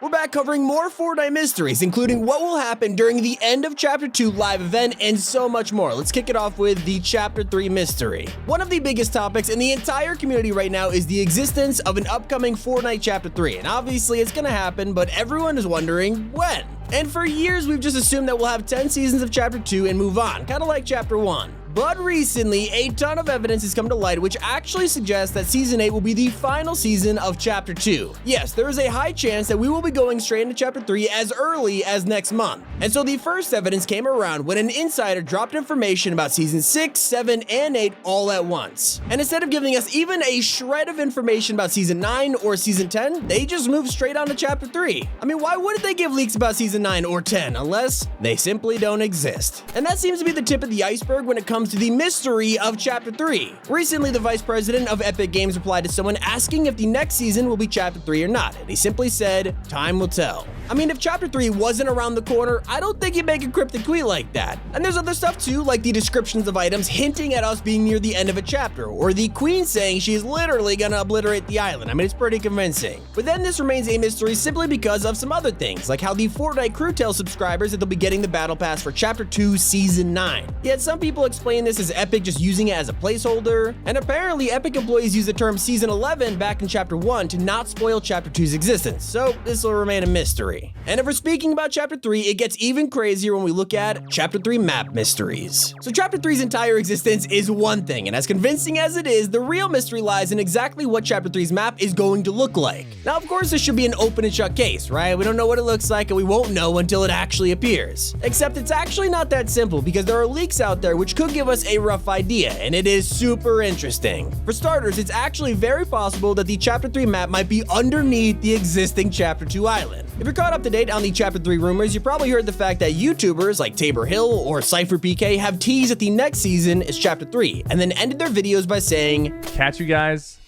We're back covering more Fortnite mysteries, including what will happen during the end of Chapter 2 live event and so much more. Let's kick it off with the Chapter 3 mystery. One of the biggest topics in the entire community right now is the existence of an upcoming Fortnite Chapter 3, and obviously it's gonna happen, but everyone is wondering when. And for years, we've just assumed that we'll have 10 seasons of Chapter 2 and move on, kind of like Chapter 1. But recently, a ton of evidence has come to light which actually suggests that Season 8 will be the final season of Chapter 2. Yes, there is a high chance that we will be going straight into Chapter 3 as early as next month. And so the first evidence came around when an insider dropped information about Season 6, 7, and 8 all at once. And instead of giving us even a shred of information about Season 9 or Season 10, they just moved straight on to Chapter 3. I mean, why wouldn't they give leaks about Season 9 or 10 unless they simply don't exist? And that seems to be the tip of the iceberg when it comes to the mystery of Chapter 3. Recently, the vice president of Epic Games replied to someone asking if the next season will be Chapter 3 or not, and he simply said, "Time will tell." I mean, if Chapter 3 wasn't around the corner, I don't think you'd make a cryptic tweet like that. And there's other stuff too, like the descriptions of items hinting at us being near the end of a chapter, or the queen saying she's literally gonna obliterate the island. I mean, it's pretty convincing. But then this remains a mystery simply because of some other things, like how the Fortnite crew tells subscribers that they'll be getting the battle pass for Chapter 2 Season 9. Yet some people explain this as Epic just using it as a placeholder, and apparently Epic employees used the term Season 11 back in Chapter 1 to not spoil Chapter 2's existence, so this will remain a mystery. And if we're speaking about Chapter 3, it gets even crazier when we look at Chapter 3 map mysteries. So Chapter 3's entire existence is one thing, and as convincing as it is, the real mystery lies in exactly what Chapter 3's map is going to look like. Now, of course, this should be an open and shut case, right? We don't know what it looks like, and we won't know until it actually appears. Except it's actually not that simple, because there are leaks out there which could give us a rough idea, and it is super interesting. For starters, it's actually very possible that the Chapter 3 map might be underneath the existing Chapter 2 island. If you're caught up to date on the Chapter 3 rumors, you probably heard the fact that YouTubers like Tabor Hill or CypherPK have teased that the next season is Chapter 3, and then ended their videos by saying, "Catch you guys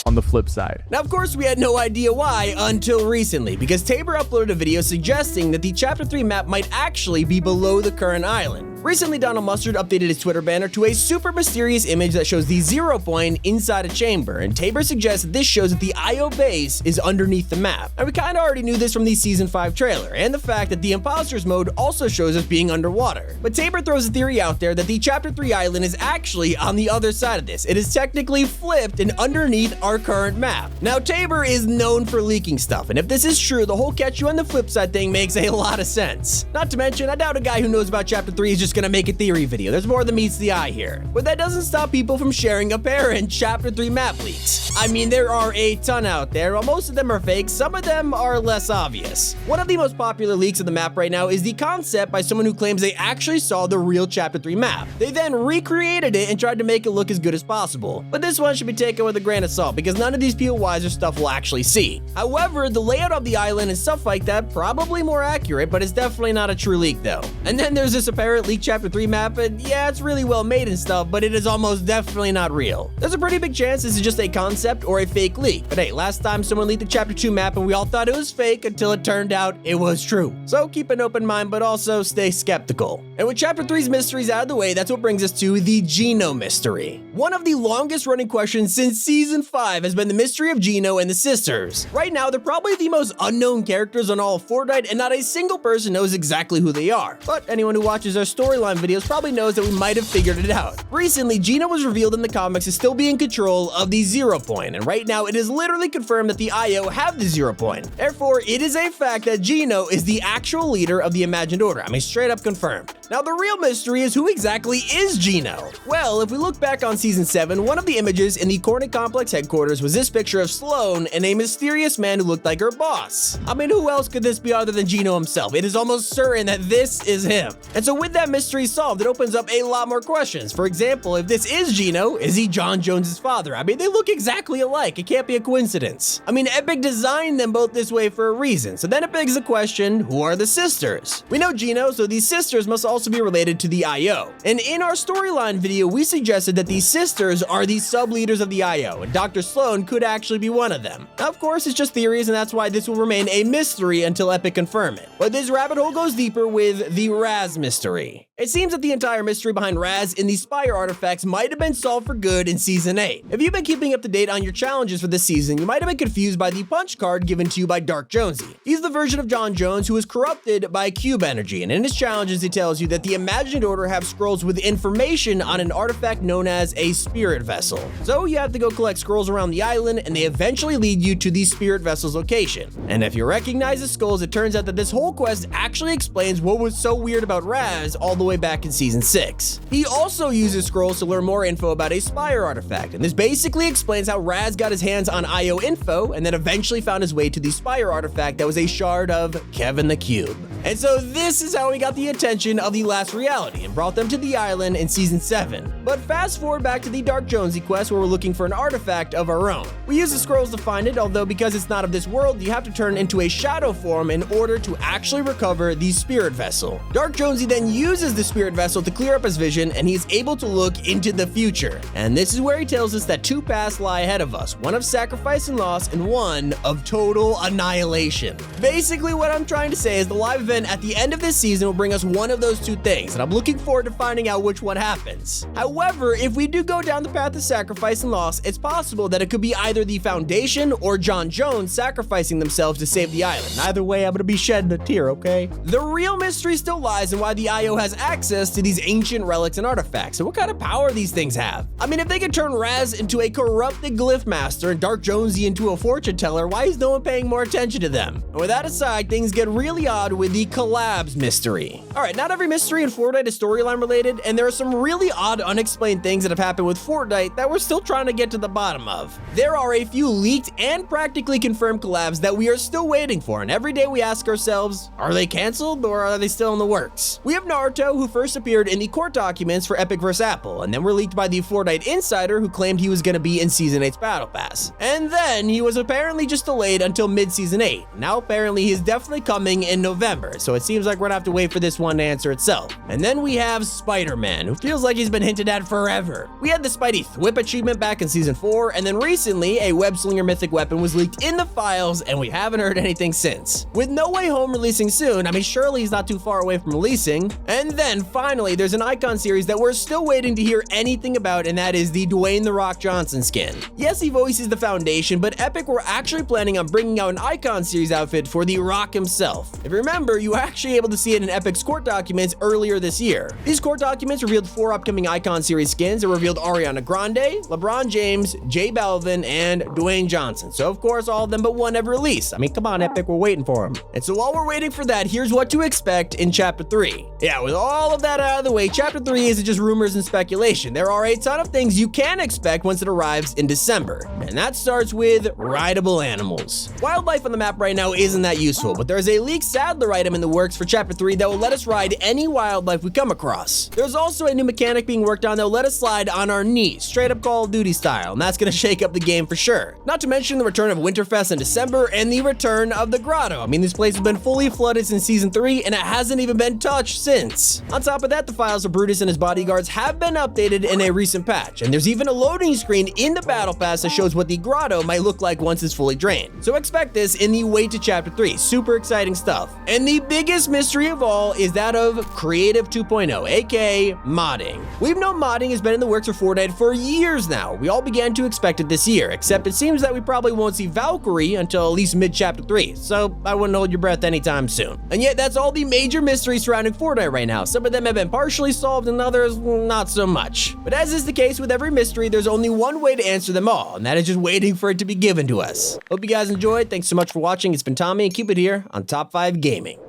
on the flip side." Now, of course, we had no idea why until recently, because Tabor uploaded a video suggesting that the Chapter 3 map might actually be below the current island. Recently, Donald Mustard updated his Twitter banner to a super mysterious image that shows the 0 point inside a chamber, and Tabor suggests that this shows that the IO base is underneath the map. And we kinda already knew this from the Season 5 trailer, and the fact that the Imposters mode also shows us being underwater. But Tabor throws a theory out there that the Chapter 3 island is actually on the other side of this. It is technically flipped and underneath our current map. Now, Tabor is known for leaking stuff, and if this is true, the whole catch you on the flip side thing makes a lot of sense. Not to mention, I doubt a guy who knows about Chapter 3 is just gonna make a theory video. There's more than meets the eye here. But that doesn't stop people from sharing apparent Chapter 3 map leaks. I mean, there are a ton out there. While most of them are fake, some of them are less obvious. One of the most popular leaks of the map right now is the concept by someone who claims they actually saw the real Chapter 3 map. They then recreated it and tried to make it look as good as possible. But this one should be taken with a grain of salt, because none of these POIs or stuff we'll actually see. However, the layout of the island and stuff like that, probably more accurate, but it's definitely not a true leak though. And then there's this apparent leaked Chapter 3 map, and yeah, it's really well made and stuff, but it is almost definitely not real. There's a pretty big chance this is just a concept or a fake leak. But hey, last time someone leaked the Chapter 2 map and we all thought it was fake until it turned out it was true. So keep an open mind, but also stay skeptical. And with Chapter 3's mysteries out of the way, that's what brings us to the Genome mystery. One of the longest running questions since Season 5 has been the mystery of Geno and the sisters. Right now, they're probably the most unknown characters on all of Fortnite, and not a single person knows exactly who they are. But anyone who watches our storyline videos probably knows that we might have figured it out. Recently, Geno was revealed in the comics to still be in control of the 0 point, and right now it is literally confirmed that the IO have the 0 point. Therefore, it is a fact that Geno is the actual leader of the Imagined Order. I mean, straight up confirmed. Now, the real mystery is who exactly is Geno? Well, if we look back on Season 7, one of the images in the Cornet Complex headquarters was this picture of Sloan and a mysterious man who looked like her boss. I mean, who else could this be other than Geno himself? It is almost certain that this is him. And so with that mystery solved, it opens up a lot more questions. For example, if this is Geno, is he John Jones's father? I mean, they look exactly alike. It can't be a coincidence. I mean, Epic designed them both this way for a reason. So then it begs the question, who are the sisters? We know Geno, so these sisters must also be related to the IO. And in our storyline video, we suggested that these sisters are the sub-leaders of the IO, and Dr. Sloan could actually be one of them. Now, of course, it's just theories, and that's why this will remain a mystery until Epic confirm it. But this rabbit hole goes deeper with the Raz mystery. It seems that the entire mystery behind Raz and the Spire artifacts might have been solved for good in Season 8. If you've been keeping up to date on your challenges for this season, you might have been confused by the punch card given to you by Dark Jonesy. He's the version of John Jones who is corrupted by cube energy, and in his challenges he tells you that the Imagined Order have scrolls with information on an artifact known as a spirit vessel. So you have to go collect scrolls around the island, and they eventually lead you to the spirit vessel's location. And if you recognize the skulls, it turns out that this whole quest actually explains what was so weird about Raz all the way back in Season 6. He also uses scrolls to learn more info about a Spire artifact, and this basically explains how Raz got his hands on IO info and then eventually found his way to the Spire artifact that was a shard of Kevin the Cube. And so this is how he got the attention of the Last Reality and brought them to the island in Season 7. But fast forward back to the Dark Jonesy quest where we're looking for an artifact of our own. We use the scrolls to find it, although because it's not of this world, you have to turn into a shadow form in order to actually recover the spirit vessel. Dark Jonesy then uses the spirit vessel to clear up his vision, and he's able to look into the future. And this is where he tells us that two paths lie ahead of us, one of sacrifice and loss and one of total annihilation. Basically what I'm trying to say is the live event at the end of this season will bring us one of those two things, and I'm looking forward to finding out which one happens. However, if we do go down the path of sacrifice and loss, it's possible that it could be either the Foundation or John Jones sacrificing themselves to save the island. Either way, I'm gonna be shedding a tear, okay? The real mystery still lies in why the IO has access to these ancient relics and artifacts, and what kind of power these things have. I mean, if they could turn Raz into a corrupted glyph master and Dark Jonesy into a fortune teller, why is no one paying more attention to them? And with that aside, things get really odd with the Collabs mystery. Alright, not every mystery in Fortnite is storyline related, and there are some really odd unexplained things that have happened with Fortnite that we're still trying to get to the bottom of. There are a few leaked and practically confirmed collabs that we are still waiting for, and every day we ask ourselves, are they canceled or are they still in the works? We have Naruto, who first appeared in the court documents for Epic vs. Apple, and then were leaked by the Fortnite Insider, who claimed he was going to be in Season 8's Battle Pass. And then he was apparently just delayed until mid-Season 8. Now apparently he's definitely coming in November, so it seems like we're gonna have to wait for this one to answer itself. And then we have Spider-Man, who feels like he's been hinted at forever. We had the Spidey Thwip achievement back in Season 4, and then recently a web-slinger mythic weapon was leaked in the files, and we haven't heard anything since. With No Way Home releasing soon, I mean, surely he's not too far away from releasing. And then finally, there's an icon series that we're still waiting to hear anything about, and that is the Dwayne "The Rock" Johnson skin. Yes, he voices the Foundation, but Epic were actually planning on bringing out an icon series outfit for The Rock himself. If you remember, you were actually able to see it in Epic's court documents earlier this year. These court documents revealed 4 upcoming icon series skins. It revealed Ariana Grande, LeBron James, J Balvin, and Dwayne Johnson. So of course, all of them but one have released. I mean, come on, Epic, we're waiting for them. And so while we're waiting for that, here's what to expect in Chapter 3. Yeah, with all of that out of the way, Chapter 3 isn't just rumors and speculation. There are a ton of things you can expect once it arrives in December. And that starts with rideable animals. Wildlife on the map right now isn't that useful, but there's a leaked Saddler item in the works for Chapter 3 that will let us ride any wildlife we come across. There's also a new mechanic being worked on that will let us slide on our knees, straight up Call of Duty style, and that's gonna shake up the game for sure. Not to mention the return of Winterfest in December and the return of the Grotto. I mean, this place has been fully flooded since Season 3, and it hasn't even been touched since. On top of that, the files of Brutus and his bodyguards have been updated in a recent patch, and there's even a loading screen in the Battle Pass that shows what the Grotto might look like once it's fully drained. So expect this in the Wait to Chapter 3. Super exciting stuff. And the biggest mystery of all is that of Creative 2.0, aka modding. We've known modding has been in the works for Fortnite for years now. We all began to expect it this year, except it seems that we probably won't see Valkyrie until at least mid-Chapter 3, so I wouldn't hold your breath anytime soon. And yet, that's all the major mysteries surrounding Fortnite right now. Some of them have been partially solved and others, not so much. But as is the case with every mystery, there's only one way to answer them all, and that is just waiting for it to be given to us. Hope you guys enjoyed. Thanks so much for watching. It's been Tommy, and keep it here on Top 5 Gaming.